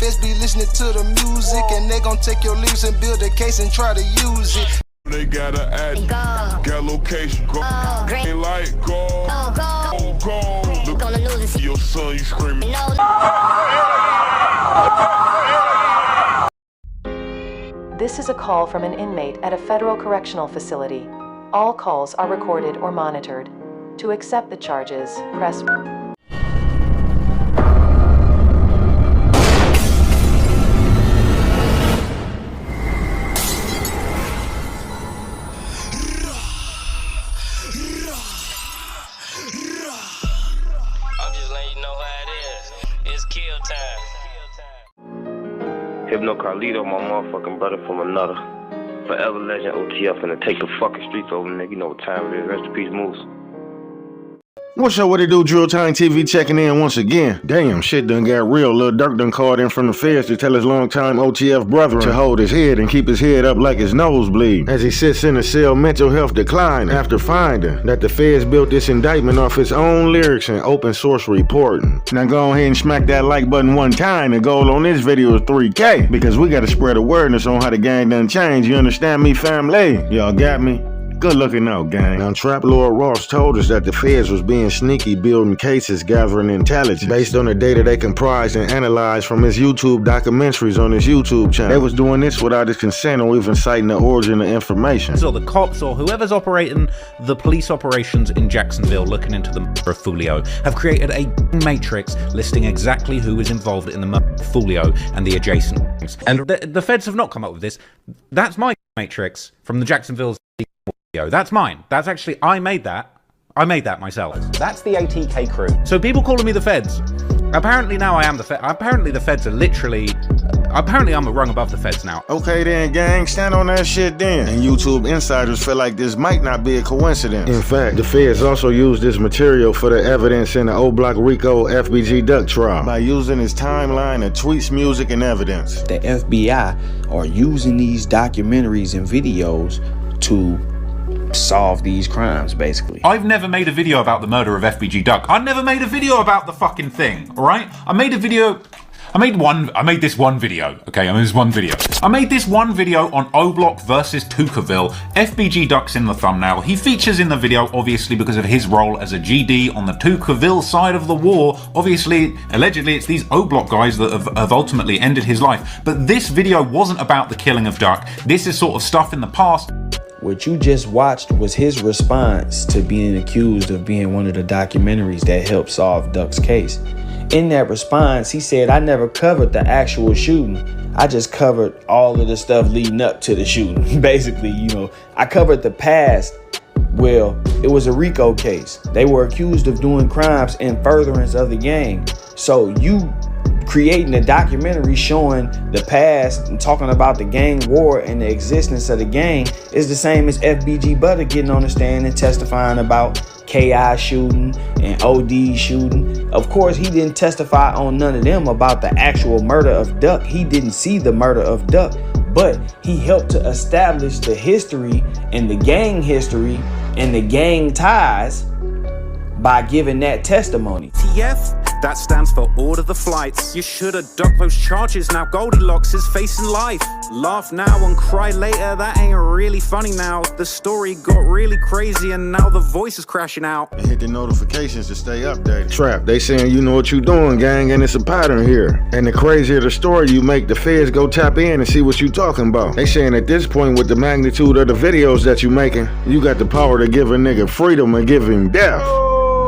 FEDS be listening to the music, and they gon' take your lyrics and build a case and try to use it. They got an ad, got location, go, green light, go, go. Look on the news, your son, you screaming. This is a call from an inmate at a federal correctional facility. All calls are recorded or monitored. To accept the charges, press 1. Hypno Carlito, my motherfucking brother from another. Forever legend OTF finna take the fucking streets over, nigga. You know what time it is. Rest in peace, Moose. What's up, what it do? Drill Time TV checking in once again. Damn, shit done got real. Lil Durk done called in from the feds to tell his longtime OTF brother to hold his head and keep his head up like his nose bleed as he sits in a cell mental health decline after finding that the feds built this indictment off his own lyrics and open source reporting. Now go ahead and smack that like button one time. The goal on this video is 3K because we gotta spread awareness on how the gang done changed. You understand me, family? Y'all got me? Good looking out, gang. Now, Trap Lord Ross told us that the feds was being sneaky, building cases, gathering intelligence based on the data they comprised and analyzed from his YouTube documentaries on his YouTube channel. They was doing this without his consent or even citing the origin of information. Or the cops or whoever's operating the police operations in Jacksonville looking into the murder of Fulio have created a matrix listing exactly who is involved in the murder of Fulio and the adjacent things. And the feds have not come up with this. That's my matrix from the Jacksonville's. That's mine. That's actually, I made that. I made that myself. That's the ATK crew. So people calling me the feds. Apparently now I am the feds. Apparently the feds are literally, apparently I'm a rung above the feds now. Okay then, gang, stand on that shit then. And YouTube insiders feel like this might not be a coincidence. In fact, the feds also used this material for the evidence in the O Block Rico FBG Duck trial by using his timeline of tweets, music, and evidence. The FBI are using these documentaries and videos to solve these crimes, basically. I've never made a video about the murder of FBG Duck. I never made a video about the fucking thing, alright? I made this one video, okay? I made this one video on O Block versus Tuckerville. FBG Duck's in the thumbnail. He features in the video, obviously, because of his role as a GD on the Tuckerville side of the war. Obviously, allegedly, it's these O Block guys that have ultimately ended his life. But this video wasn't about the killing of Duck. This is sort of stuff in the past. What you just watched was his response to being accused of being one of the documentaries that helped solve Duck's case. In that response, he said, I never covered the actual shooting. I just covered all of the stuff leading up to the shooting. Basically, you know, I covered the past. Well, it was a RICO case. They were accused of doing crimes in furtherance of the gang. So you creating a documentary showing the past and talking about the gang war and the existence of the gang is the same as FBG Butter getting on the stand and testifying about KI shooting and OD shooting. Of course, he didn't testify on none of them about the actual murder of Duck. He didn't see the murder of Duck, but he helped to establish the history and the gang history and the gang ties by giving that testimony. OTF? That stands for Order the Flights. You should have ducked those charges. Now Goldilocks is facing life. Laugh now and cry later. That ain't really funny now. The story got really crazy and now the voice is crashing out. And hit the notifications to stay updated. Trap, they saying you know what you doing, gang, and it's a pattern here. And the crazier the story you make, the feds go tap in and see what you talking about. They saying at this point, with the magnitude of the videos that you making, you got the power to give a nigga freedom and give him death.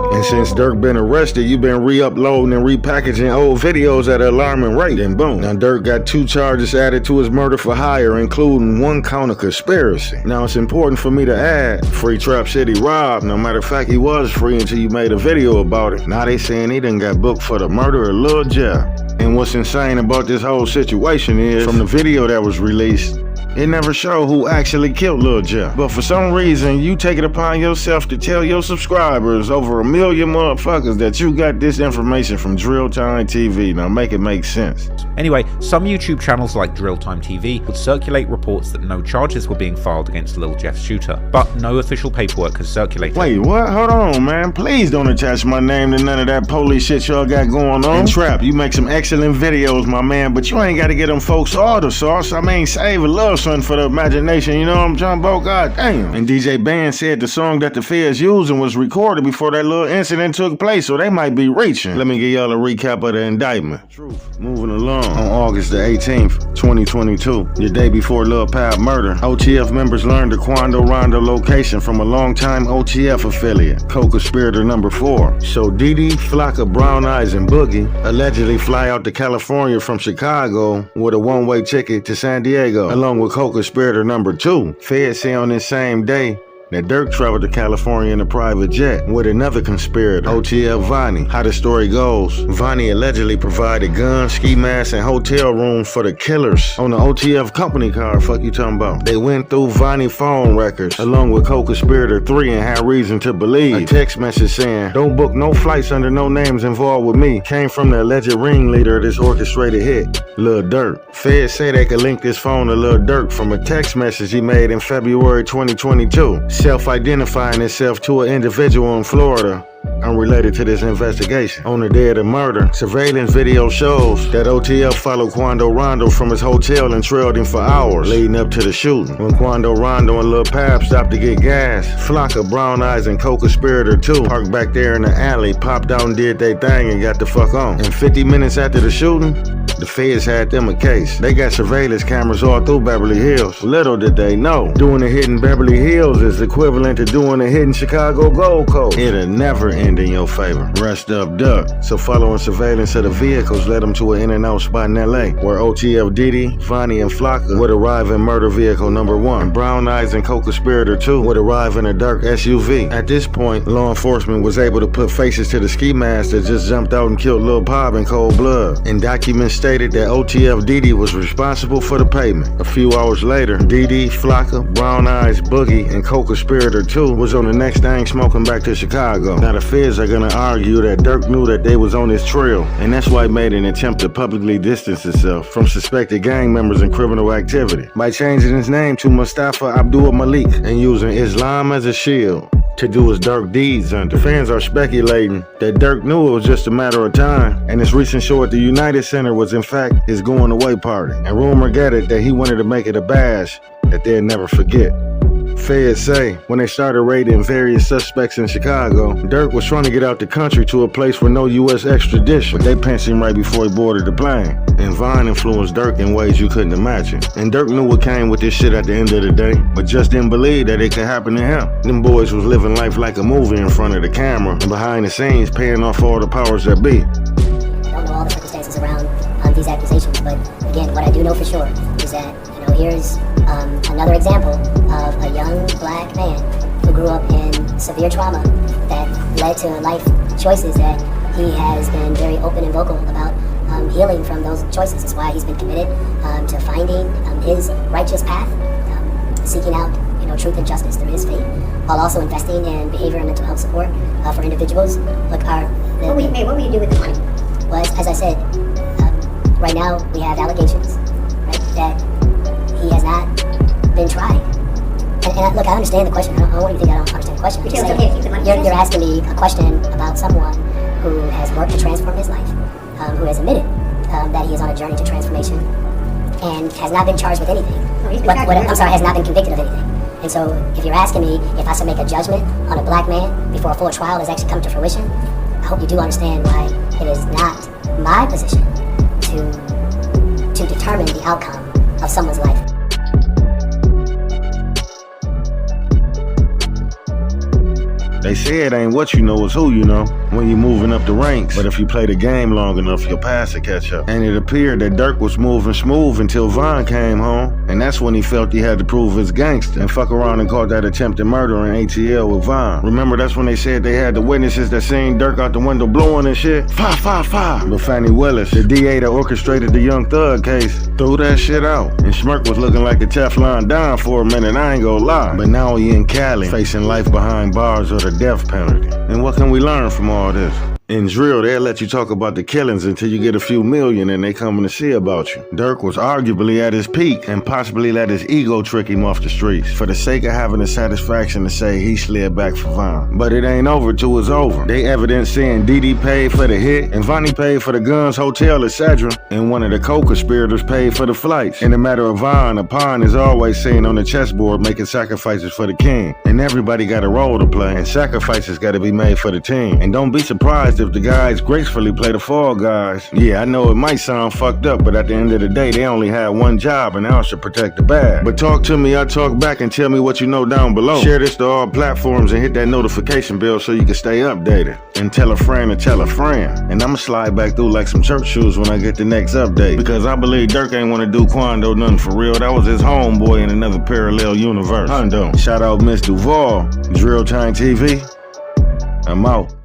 And since Durk been arrested, you been re-uploading and repackaging old videos at an alarming rate. And boom, now Durk got 2 charges added to his murder for hire, including 1 count of conspiracy. Now it's important for me to add, Free Trap City Rob. No matter of fact, he was free until you made a video about it. Now they saying he done got booked for the murder of Lil Durk. And what's insane about this whole situation is, from the video that was released, It never showed who actually killed Lil Jeff. But for some reason, you take it upon yourself to tell your subscribers, over 1 million motherfuckers, that you got this information from Drill Time TV. Now make it make sense. Anyway, some YouTube channels like Drill Time TV would circulate reports that no charges were being filed against Lil Jeff's shooter, but no official paperwork has circulated. Wait, what? Hold on, man. Please don't attach my name to none of that police shit y'all got going on. And Trap, you make some excellent videos, my man, but you ain't got to get them folks all the sauce. I mean, save a little something for the imagination, you know what I'm talking about? God damn. And DJ Band said the song that the feds using was recorded before that little incident took place, so they might be reaching. Let me give y'all a recap of the indictment. Truth. Moving along. On August the 18th, 2022, the day before Lil Pab murder, OTF members learned the Quando Rondo location from a longtime OTF affiliate, co-conspirator number 4. So Didi, Flocka, Brown Eyes, and Boogie allegedly fly out to California from Chicago with a one-way ticket to San Diego, along with co-conspirator number 2. Feds say on this same day that Durk traveled to California in a private jet with another conspirator, OTF Vonnie. How the story goes, Vonnie allegedly provided guns, ski masks, and hotel rooms for the killers on the OTF company car. Fuck you talking about? They went through Vonnie phone records along with co-conspirator 3 and had reason to believe a text message saying, "Don't book no flights under no names involved with me," came from the alleged ringleader of this orchestrated hit, Lil Durk. Feds say they could link this phone to Lil Durk from a text message he made in February 2022. Self-identifying himself to an individual in Florida unrelated to this investigation. On the day of the murder, surveillance video shows that OTF followed Quando Rondo from his hotel and trailed him for hours leading up to the shooting. When Quando Rondo and Lil Pab stopped to get gas, Flocka, Brown Eyes, and co-conspirator 2 parked back there in the alley, popped out and did their thing and got the fuck on. And 50 minutes after the shooting, the feds had them a case. They got surveillance cameras all through Beverly Hills. Little did they know, doing a hit in Beverly Hills is equivalent to doing a hit in Chicago Gold Coast. It'll never end in your favor. Rest up, Duck. So following surveillance of the vehicles led them to an in-and-out spot in LA, where OTF Didi, Vonnie, and Flocka would arrive in murder vehicle number 1, and Brown Eyes and co-conspirator 2 would arrive in a dark SUV. At this point, law enforcement was able to put faces to the ski mask that just jumped out and killed Lil Pab in cold blood. And documents stated that OTF Didi was responsible for the payment. A few hours later, Didi, Flocka, Brown Eyes, Boogie, and co-conspirator 2 was on the next thing smoking back to Chicago. Now the feds are gonna argue that Durk knew that they was on his trail, and that's why he made an attempt to publicly distance himself from suspected gang members and criminal activity by changing his name to Mustafa Abdul Malik and using Islam as a shield to do his dark deeds under. Fans are speculating that Durk knew it was just a matter of time, and his recent show at the United Center was in fact his going away party. And rumor got it that he wanted to make it a bash that they'll never forget. Feds say when they started raiding various suspects in Chicago, Durk was trying to get out the country to a place with no U.S. extradition, but they pinched him right before he boarded the plane. And Vine influenced Durk in ways you couldn't imagine. And Durk knew what came with this shit at the end of the day, but just didn't believe that it could happen to him. Them boys was living life like a movie in front of the camera and behind the scenes paying off all the powers that be. I don't know all the circumstances around these accusations, but again, what I do know for sure is that, here's another example of a young black man who grew up in severe trauma that led to life choices that he has been very open and vocal about healing from those choices. That's why he's been committed to finding his righteous path, seeking out truth and justice through his faith, while also investing in behavior and mental health support for individuals. Look, what will you do with the money? Well, as I said, right now we have allegations, right, that he has not been tried. And look, I understand the question. I don't want you to think I don't understand the question. You're asking me a question about someone who has worked to transform his life, who has admitted that he is on a journey to transformation and has not been charged with anything. Has not been convicted of anything. And so if you're asking me if I should make a judgment on a black man before a full trial has actually come to fruition, I hope you do understand why it is not my position to determine the outcome of someone's life. They say it ain't what you know, it's who you know. when you're moving up the ranks. But if you play the game long enough, your past will catch up. And it appeared that Durk was moving smooth until Von came home. And that's when he felt he had to prove his gangster and fuck around and caught that attempted murder in ATL with Von. Remember, that's when they said they had the witnesses that seen Durk out the window blowing and shit? Fire. But Fannie Willis, the DA that orchestrated the Young Thug case, threw that shit out. And Schmirk was looking like a Teflon Don for a minute, I ain't gonna lie. But now he in Cali, facing life behind bars or the death penalty. And what can we learn from all this? In drill, they'll let you talk about the killings until you get a few million and they coming to see about you. Durk was arguably at his peak and possibly let his ego trick him off the streets for the sake of having the satisfaction to say he slid back for Von. But it ain't over till it's over. They evidence saying Didi paid for the hit and Vonnie paid for the guns, hotel, etc. And one of the co-conspirators paid for the flights. In the matter of Von, a pawn is always seen on the chessboard making sacrifices for the king. And everybody got a role to play and sacrifices got to be made for the team. And don't be surprised if the guys gracefully play the fall guys. Yeah, I know it might sound fucked up, but at the end of the day, they only had one job and that was to protect the bag. But talk to me, I talk back, and tell me what you know down below. Share this to all platforms and hit that notification bell so you can stay updated. And tell a friend to tell a friend. And I'ma slide back through like some church shoes when I get the next update. Because I believe Durk ain't wanna do Quando nothing for real. That was his homeboy in another parallel universe. Hundo. Shout out Miss Duval. Drill Time TV. I'm out.